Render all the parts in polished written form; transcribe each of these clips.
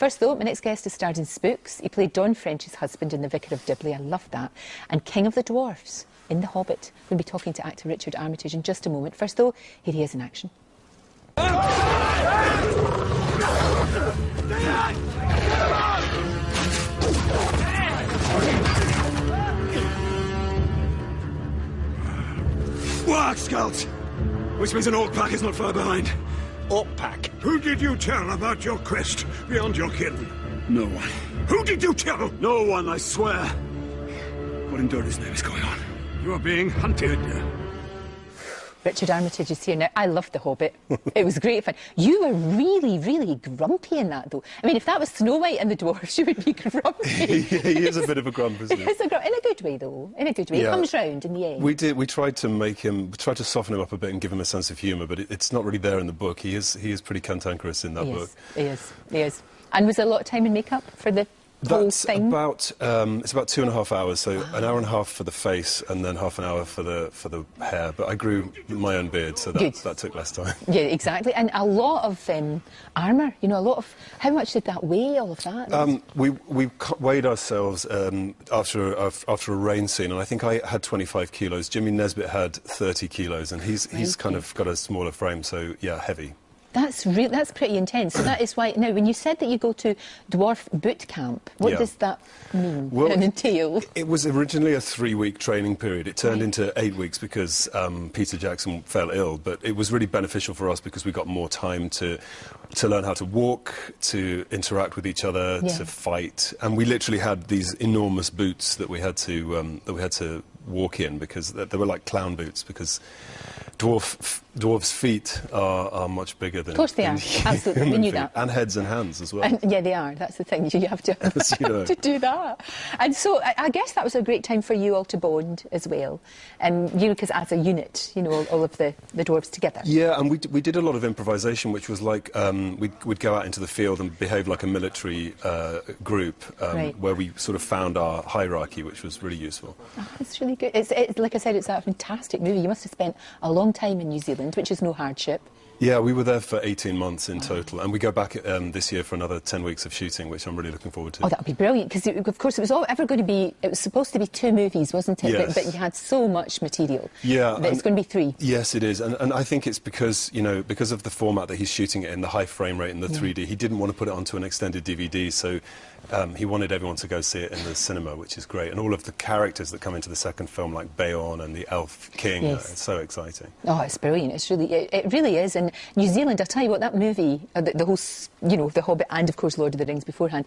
First, though, my next guest has starred in Spooks. He played Don French's husband in The Vicar of Dibley. I love that. And King of the Dwarfs in The Hobbit. We'll be talking to actor Richard Armitidge in just a moment. First, though, here he is in action. Work, Scout! Which means an orc pack is not far behind. Orc pack? Who did you tell about your quest beyond your kin? No one. Who did you tell? No one, I swear. What in dirty's name is going on? You are being hunted. Richard Armitidge is here now. I loved The Hobbit. It was great fun. You were really, really grumpy in that, though. I mean, if that was Snow White and the Dwarfs, you would be grumpy. He is a bit of a grump, isn't he? In a good way, though. In a good way. Yeah. He comes round in the end. We tried to soften him up a bit and give him a sense of humour, but it's not really there in the book. He is pretty cantankerous in that book. He is. And was there a lot of time in makeup for the whole thing? It's about 2.5 hours, so an hour and a half for the face and then half an hour for the hair. But I grew my own beard, so that took less time. Yeah, exactly. And a lot of armour, you know, a lot of... How much did that weigh, all of that? We weighed ourselves after a rain scene, and I think I had 25 kilos. Jimmy Nesbitt had 30 kilos, and he's kind of got a smaller frame, so, yeah, heavy. That's pretty intense. So that is why... Now, when you said that you go to dwarf boot camp, what does that mean and entail? It was originally a 3-week training period. It turned into 8 weeks because Peter Jackson fell ill, but it was really beneficial for us because we got more time to learn how to walk, to interact with each other, to fight. And we literally had these enormous boots that we had to walk in because they were like clown boots because dwarves' feet are much bigger than... Of course they are, absolutely, we knew that. And heads and hands as well. And, yeah, they are, that's the thing, you have to, to do that. And so I guess that was a great time for you all to bond as well, because as a unit, you know, all of the dwarves together. Yeah, and we did a lot of improvisation, which was like, we'd go out into the field and behave like a military group, where we sort of found our hierarchy, which was really useful. Oh, it's really good. It's like I said, it's a fantastic movie. You must have spent a long time in New Zealand, which is no hardship. Yeah, we were there for 18 months in total, and we go back this year for another 10 weeks of shooting, which I'm really looking forward to. Oh, that would be brilliant, because of course it was supposed to be 2 movies, wasn't it? Yes. But you had so much material. Yeah. That it's going to be 3. Yes, it is, and I think it's because, you know, because of the format that he's shooting it in, the high frame rate and the 3D, he didn't want to put it onto an extended DVD, so he wanted everyone to go see it in the cinema, which is great. And all of the characters that come into the second film, like Beorn and the Elf King, it's so exciting. Oh, it's brilliant. It really is. And New Zealand, I'll tell you what, that movie, the whole, you know, The Hobbit and, of course, Lord of the Rings beforehand,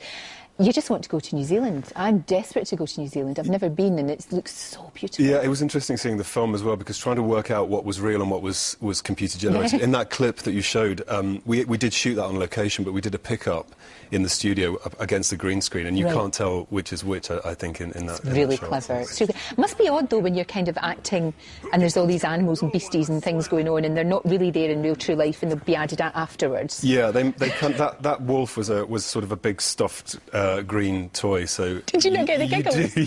you just want to go to New Zealand. I'm desperate to go to New Zealand. I've never been, and it looks so beautiful. Yeah, it was interesting seeing the film as well, because trying to work out what was real and what was computer generated. In that clip that you showed, we did shoot that on location, but we did a pickup in the studio against the green screen, and you can't tell which is which, I think, in that. It's really clever. It must be odd, though, when you're kind of acting and there's all these animals and beasties and things going on, and they're not really there in real true life, and they'll be added at afterwards. Yeah, that wolf was sort of a big stuffed green toy. So did you not get the giggles?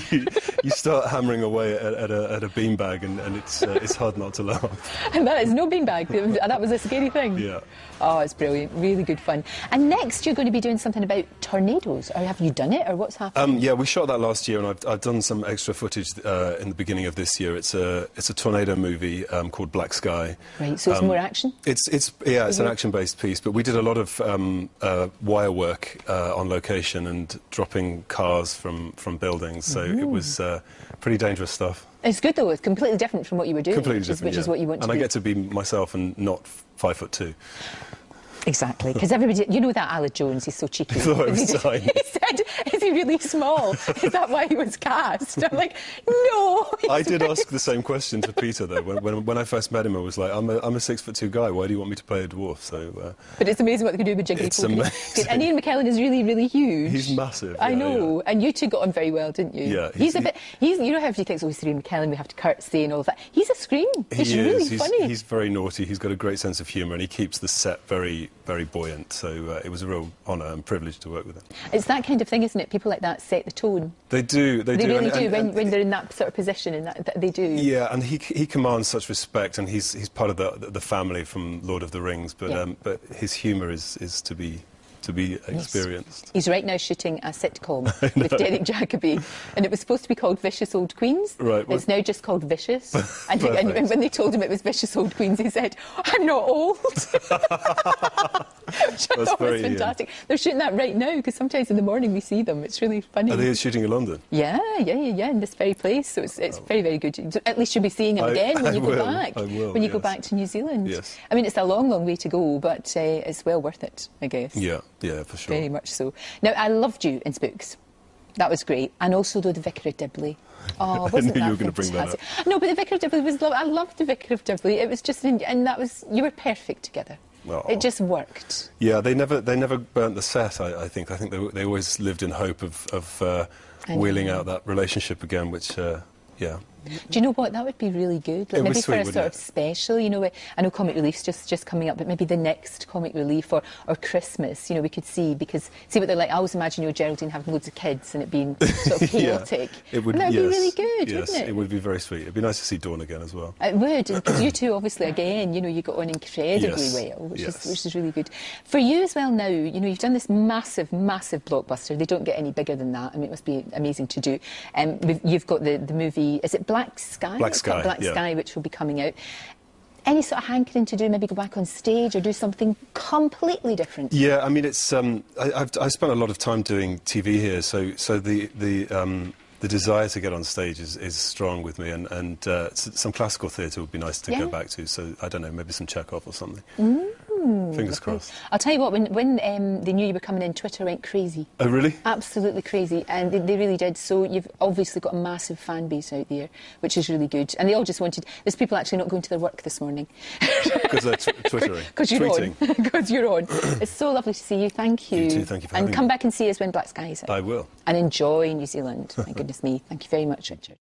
You start hammering away at a beanbag, and it's hard not to laugh. And that is no beanbag. That was a scary thing. Yeah. Oh, it's brilliant. Really good fun. And next, you're going to be doing something about tornadoes. Or have you done it, or what's happening? Yeah, we shot that last year, and I've done some extra footage in the beginning of this year. It's a tornado movie called Black Sky. Right. So it's more action. It's an action-based piece, but we did a lot of wire work on location and dropping cars from buildings. So it was pretty dangerous stuff. It's good, though. It's completely different from what you were doing. Completely different, which is what you want to do. And I get to be myself and not 5'2". Exactly, because everybody... You know that Alec Jones, he's so cheeky. I thought I was tiny. He said, is he really small? Is that why he was cast? I'm like, no! I did ask the same question to Peter, though. When I first met him, I was like, I'm a 6'2" guy, why do you want me to play a dwarf? So, but it's amazing what they can do with jiggly It's amazing. And Ian McKellen is really, really huge. He's massive. I know, and you two got on very well, didn't you? Yeah. He's you know how everybody thinks, oh, he's Ian McKellen, we have to curtsy and all of that. He's a scream. He's really funny. He's very naughty, he's got a great sense of humour, and he keeps the set very, very buoyant. So it was a real honour and privilege to work with him. It's that kind of thing, isn't it? People like that set the tone. They do. They really do. When they're in that sort of position, and that they do. Yeah, and he commands such respect, and he's part of the family from Lord of the Rings. But his humour is to be to be experienced. He's right now shooting a sitcom with Derek Jacobi, and it was supposed to be called Vicious Old Queens. Right. It's now just called Vicious. And when they told him it was Vicious Old Queens, he said, "I'm not old." Which I thought was fantastic. They're shooting that right now, because sometimes in the morning we see them. It's really funny. Are they shooting in London? Yeah, in this very place. So it's very, very good. At least you'll be seeing him again when you go back. I will, when you go back to New Zealand. Yes. I mean, it's a long, long way to go, but it's well worth it, I guess. Yeah, for sure. Very much so. Now, I loved you in Spooks. That was great. And also, though, the Vicar of Dibley. Oh, wasn't that you were going to bring that up. No, but the Vicar of Dibley was lovely. I loved the Vicar of Dibley. It was just, and that was, you were perfect together. Oh. It just worked. Yeah, they never burnt the set. I think they always lived in hope of wheeling out that relationship again, which yeah. Do you know what? That would be really good. Like, maybe sweet, for a sort of special, you know. I know Comic Relief's just coming up, but maybe the next Comic Relief or Christmas, you know, we could see what they're like. I always imagine, you know, Geraldine having loads of kids and it being sort of chaotic. Yeah, it would. And that would be really good, yes, wouldn't it? It would be very sweet. It'd be nice to see Dawn again as well. It would, because you two, obviously, again, you know, you got on incredibly well, which is really good. For you as well now, you know, you've done this massive, massive blockbuster. They don't get any bigger than that. I mean, it must be amazing to do. You've got the movie, is it Black Sky? Black Sky, which will be coming out. Any sort of hankering to do, maybe go back on stage or do something completely different? Yeah, I mean, it's I've spent a lot of time doing TV here, so the desire to get on stage is strong with me, and some classical theatre would be nice to go back to. So I don't know, maybe some Chekhov or something. Fingers crossed. I'll tell you what, when they knew you were coming in, Twitter went crazy. Oh, really? Absolutely crazy, and they really did. So you've obviously got a massive fan base out there, which is really good. And they all just wanted... There's people actually not going to their work this morning. Because they're twittering. Because you're on. Because you're on. It's so lovely to see you. Thank you. You too, thank you for having me. And come back and see us when Black Sky is out. I will. And enjoy New Zealand. My goodness me. Thank you very much, Richard.